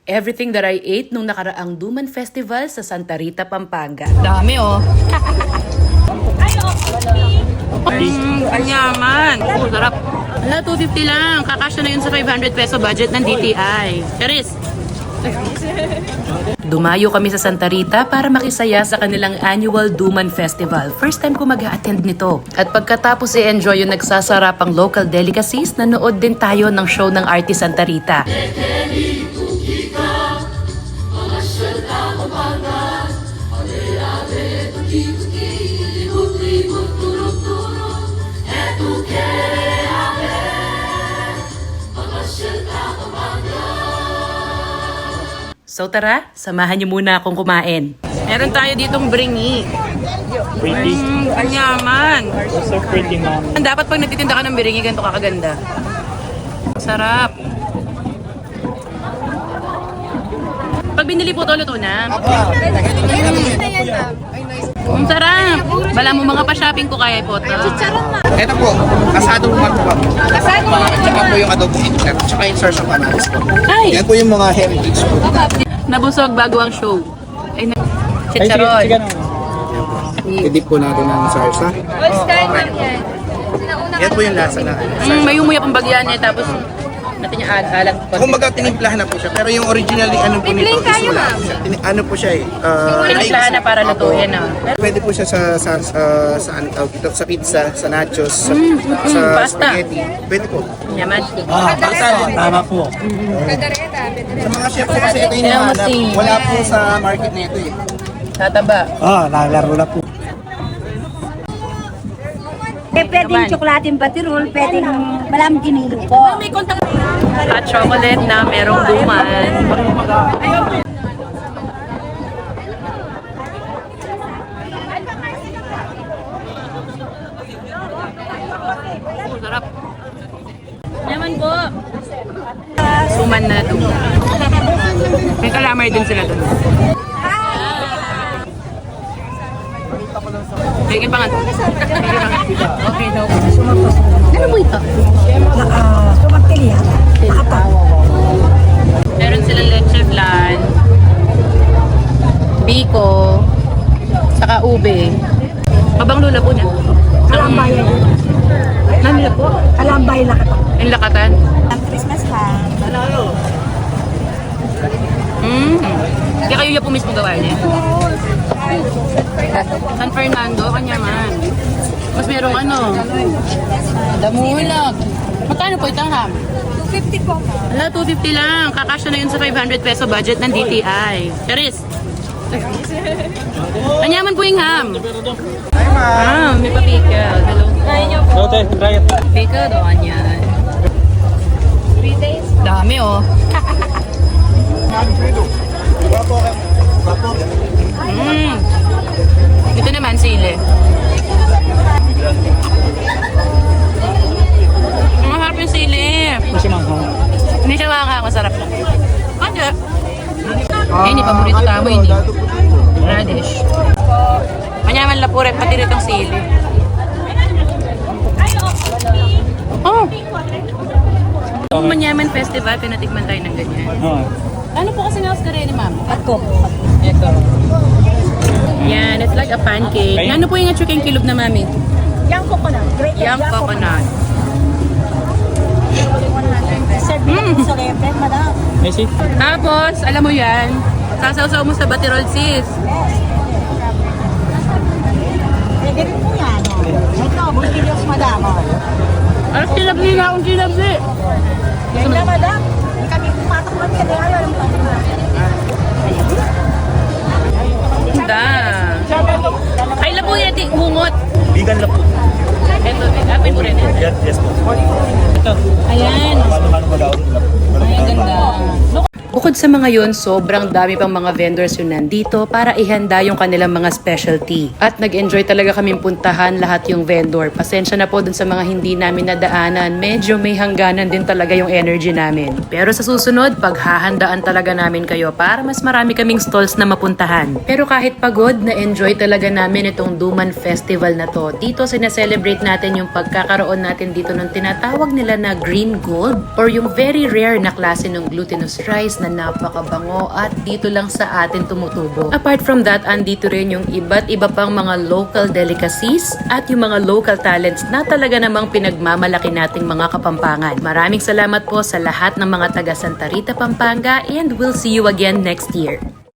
Everything that I ate nung nakaraang Duman Festival sa Santa Rita, Pampanga. Dami oh. Ang yaman. Sarap. Wala, 250 lang. Kakasya na yun sa 500 peso budget ng DTI. Charis. Dumayo kami sa Santa Rita para makisaya sa kanilang annual Duman Festival. First time ko mag-a-attend nito. At pagkatapos i-enjoy yung nagsasarapang local delicacies, nanood din tayo ng show ng Arty Santa Rita. So tara, samahan niyo muna akong kumain. Meron tayo ditong bringi. Pretty. Ang yaman. So pretty, mom. Dapat pag nagtitinda ka ng biringi, ganito kakaganda. Sarap. Pag binili po ito, luto na. Ang sarap. Bala mo mga pa-shopping ko kaya po ito. Ito po, asadong matwag. Tsaka po yung adobong itlog. Tsaka yung sarsa panalis po. Ay! Yan po yung mga heritage po. Nabusog bago ang show. Ay, Ay, chicharon. sige na. I-dip po natin ng sarsa. Yan po yung lasa na. May umuya pang bagyan niya tapos natin yung alat. Kumbaga tinimplahan na po siya. Pero yung originally ano po nito is wala po siya. Ano po siya eh. Tinimplahan na para lutuin na. Pwede po siya sa ano tawag dito, sa pizza, sa nachos, sa pasta. spaghetti. Pwede po. Yaman. Tama po. Sa mga chef po kasi ito yung hinahanap. Wala po sa market nito eh. Tataba. Nalaro na po. Pwedeng tsokolating batirol, pwedeng malamang ginilo po. Hot chocolate na merong duman. Sarap. Yaman po. Suman na duman. May kalamay din sila doon. Bigyan pa nga. Okay daw. Ano mo ito? Sumaktilya. Meron silang leche flan, biko, saka ube. Abang lula po niya. Alambay. Nanila po? Alambay na kato. Yung lakatan. Ang Christmas ha. Hindi kayo niya po mismo gawa niya. San Fernando, kanya man. Mas merong ano. Damulag. Magkano po itang ham? 250 po. Wala, 250 lang. Kakasya na yun sa 500 peso budget ng DTI. Charis. Kanyaman po yung ham. May papika. Hello. Okay, try it. Pika doon yan. 3 days. Dami oh. Ito naman sili. Masarap yung sili. Kasi manghang. Hindi siya makakang, masarap lang. Kaya. Ini paborito tamo ini. Radish. Manyaman lapure pati ritong sili. Oh. Kung Manyaman Festival, pinatikman tayo ng ganyan. Ano po kasi nga ni ma'am? Ako. Ito. Yan, it's like a pancake. Okay. Ano po yung chicken kilog na mami? Yang coconut. Grated Yung coconut. Serve mo sa refe, madam. Messi? Tapos, alam mo yan, sasaw-saw mo sa batirol sis. Pwede rin po yan. Ito, bulkilos madam. Alas kinabli na akong kinabli. Yan na madam. Hindi kami pumatok kami kasi ayaw lang po. Ganda. Kailan po yan hungot? Vegan lang po. Ito, apin mo rin. Yes po. Ito. Ayan. Paano ba daw? Ay, ganda. Bukod sa mga yon, sobrang dami pang mga vendors yung nandito para ihanda yung kanilang mga specialty. At nag-enjoy talaga kaming puntahan lahat yung vendor. Pasensya na po dun sa mga hindi namin nadaanan. Medyo may hangganan din talaga yung energy namin. Pero sa susunod, paghahandaan talaga namin kayo para mas marami kaming stalls na mapuntahan. Pero kahit pagod, na-enjoy talaga namin itong Duman Festival na to. Dito sinaselebrate natin yung pagkakaroon natin dito ng tinatawag nila na green gold or yung very rare na klase ng glutinous rice na napakabango at dito lang sa atin tumutubo. Apart from that, andito rin yung iba't iba pang mga local delicacies at yung mga local talents na talaga namang pinagmamalaki nating mga Kapampangan. Maraming salamat po sa lahat ng mga taga Santa Rita, Pampanga, and we'll see you again next year.